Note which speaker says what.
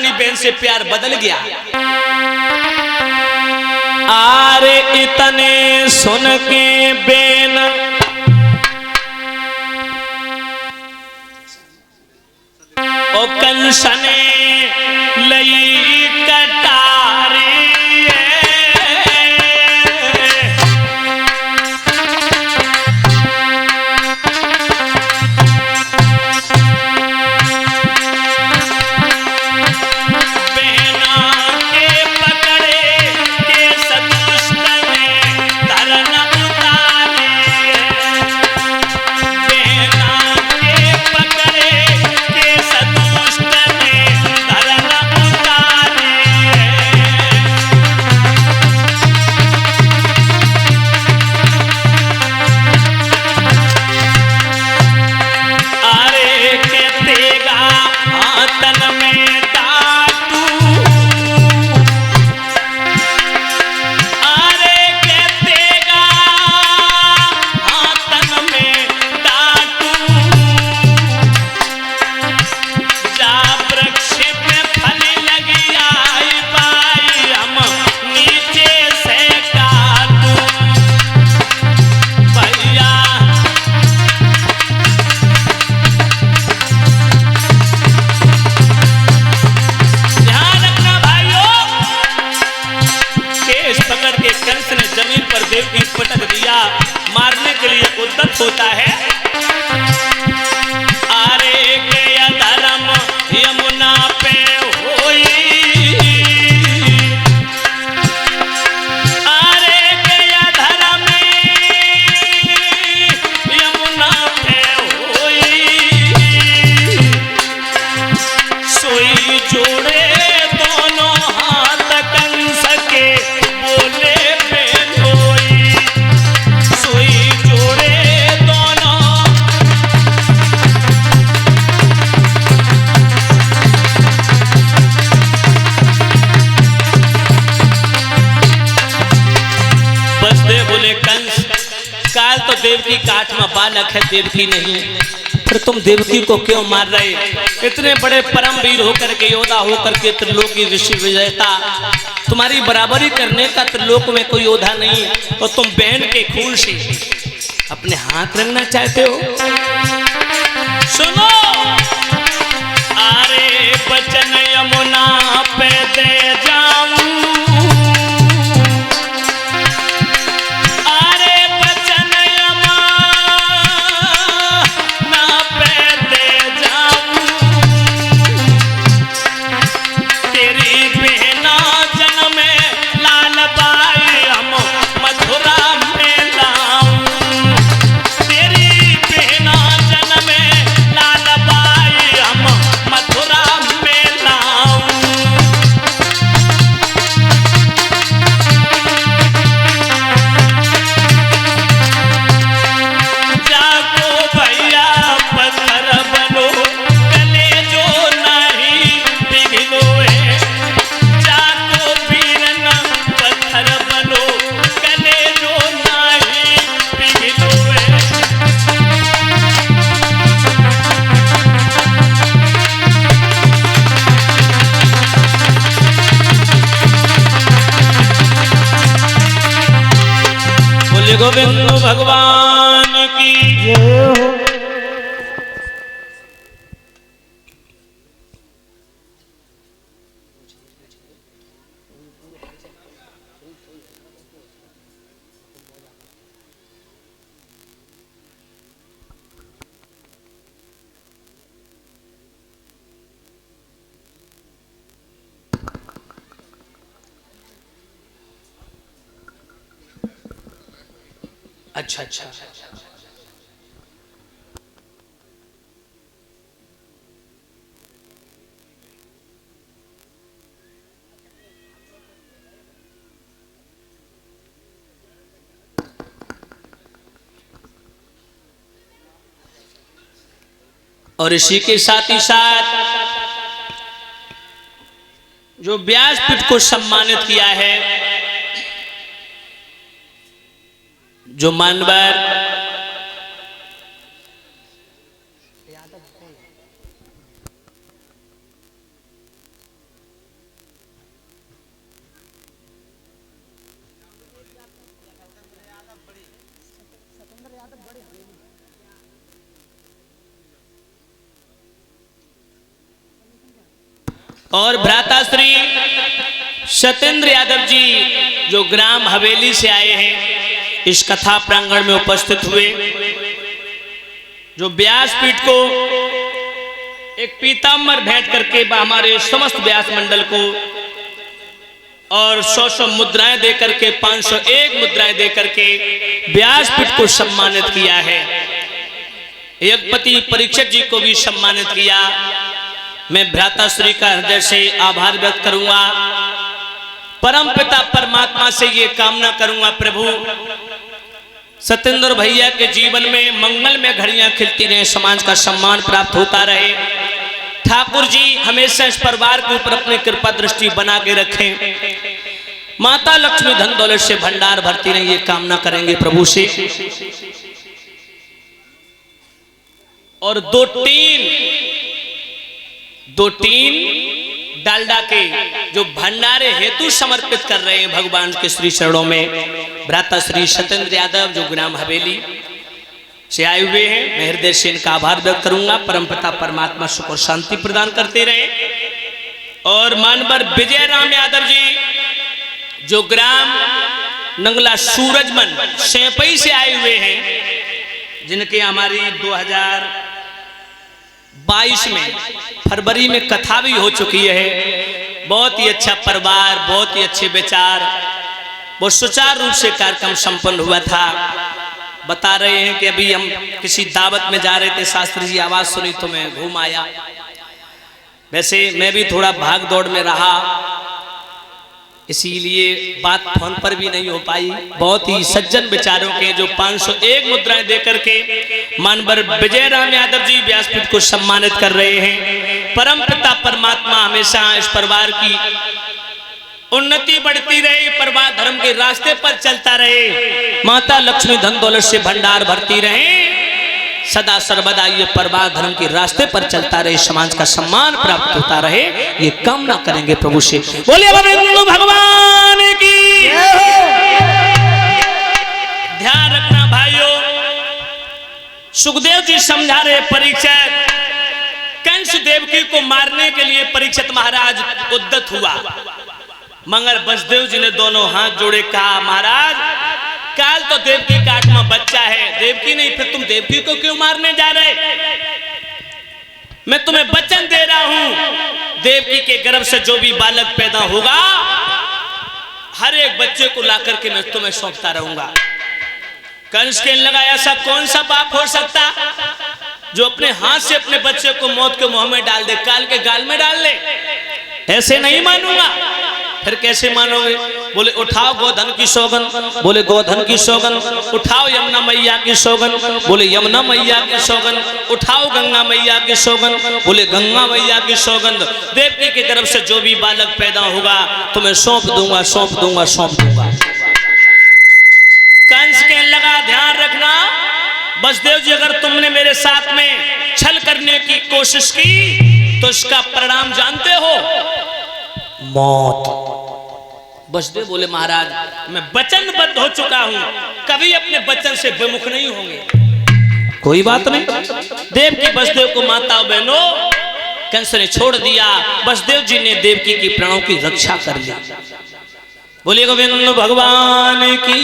Speaker 1: अपनी बहन से प्यार बदल गया। आरे इतने सुन के बेन ओ कंस ने लई कटारी पटक दिया, मारने के लिए उद्यत होता है। आरे के धर्म यमुना पे होई, आरे के धर्म यमुना पे होई, सोई जोड़े दोनों हाथ कंस के बोले काल तो देवकी काठ में बालक है, देवकी नहीं, फिर तुम देवकी को क्यों मार रहे? इतने बड़े परम वीर होकर के, योद्धा होकर के, त्रिलोक की ऋषि विजेता, तुम्हारी बराबरी करने का त्रिलोक में कोई योद्धा नहीं, और तुम बहन के खून से अपने हाथ रंगना चाहते हो? सुनो, आरे बचन यमुना पे दे जाऊं, गोविंद भगवान की जय हो। अच्छा अच्छा, और इसी के साथ ही साथ जो व्यासपीठ को सम्मानित किया है, जो मानवर और भ्राताश्री सत्येंद्र यादव जी जो ग्राम हवेली से आए हैं, इस कथा प्रांगण में उपस्थित हुए, जो व्यासपीठ को एक पीताम्बर भेंट करके हमारे समस्त व्यास मंडल को और 100 मुद्राएं देकर के 501 मुद्राएं देकर के व्यासपीठ को सम्मानित किया है। यज्ञपति परीक्षक जी को भी सम्मानित किया। मैं भ्राताश्री का हृदय से आभार व्यक्त करूंगा। परम पिता परमात्मा से ये कामना करूंगा, प्रभु सत्येंद्र भैया के जीवन में मंगल में घड़ियां खिलती रहे, समाज का सम्मान प्राप्त होता रहे। ठाकुर जी हमेशा इस परिवार के ऊपर अपनी कृपा दृष्टि बना के रखें। माता लक्ष्मी धन दौलत से भंडार भरती रहे, ये कामना करेंगे प्रभु से। और दो टीन डालडा के जो भंडारे हेतु समर्पित कर रहे हैं भगवान के श्री चरणों में, भ्राताश्री सत्येंद्र यादव जो ग्राम हवेली से आए हुए हैं, मैं हृदय से इनका आभार व्यक्त करूंगा। परमपिता परमात्मा सुख और शांति प्रदान करते रहे। और मानवर विजय राम यादव जी जो ग्राम नंगला सूरजमन सेपई से आए हुए हैं, जिनके हमारी 2022 में फरवरी में कथा भी हो चुकी है। बहुत ही अच्छा परिवार, बहुत ही अच्छे विचार, बहुत सुचारू रूप से कार्यक्रम संपन्न हुआ था। बता रहे हैं कि अभी हम किसी दावत में जा रहे थे, शास्त्री जी आवाज सुनी तो मैं घूम आया। वैसे मैं भी थोड़ा भाग दौड़ में रहा, इसीलिए बात फोन पर भी नहीं हो पाई। बहुत ही सज्जन विचारों के जो 501 मुद्राएं देकर के मानवर विजय राम यादव जी व्यासपीठ को सम्मानित कर रहे हैं। परम पिता परमात्मा हमेशा इस परिवार की उन्नति बढ़ती रहे, परिवार धर्म के रास्ते पर चलता रहे, माता लक्ष्मी धन दौलत से भंडार भरती रहे, सदा सर्वदा ये परिवार धर्म के रास्ते पर चलता रहे, समाज का सम्मान प्राप्त होता रहे, ये कामना करेंगे प्रभु से। बोलिए भगवान की। ध्यान रखना भाइयों, सुखदेव जी समझा रहे परीक्षित, कंस देवकी को मारने के लिए परीक्षित महाराज उद्यत हुआ, मगर वसुदेव जी ने दोनों हाथ जोड़े, कहा महाराज काल तो देवकी का 8वां बच्चा है, देवकी नहीं, फिर तुम देवकी को क्यों मारने जा रहे? मैं तुम्हें वचन दे रहा हूं, देवकी के गर्भ से जो भी बालक पैदा होगा, हर एक बच्चे को लाकर के मैं तुम्हें सौंपता रहूंगा। कंस कहने लगा, ऐसा कौन सा बाप हो सकता जो अपने हाथ से अपने बच्चे को मौत के मुंह में डाल दे, काल के गाल में डाल ले? ऐसे नहीं मानूंगा। फिर कैसे मानोगे? बोले उठाओ गोधन की सौगन, बोले गोधन की सौगन, उठाओ यमुना मैया की सौगन, बोले यमुना मैया की सौगन, उठाओ गंगा मैया की सौगन, बोले गंगा मैया की सौगंध, देवकी के तरफ से जो भी बालक पैदा होगा तुम्हें सौंप दूंगा, सौंप दूंगा, सौंप दूंगा। कंस कहने लगा, ध्यान रखना वसुदेव जी, अगर तुमने मेरे साथ में छल करने की कोशिश की तो इसका परिणाम जानते हो, मौत। वसुदेव बोले महाराज मैं वचनबद्ध हो चुका हूं, कभी अपने वचन से विमुख नहीं होंगे। कोई बात नहीं। देवकी वसुदेव को माता बहनों कंस ने छोड़ दिया, वसुदेव जी ने देवकी की प्राणों की रक्षा कर ली। बोलिए गोविंद भगवान की।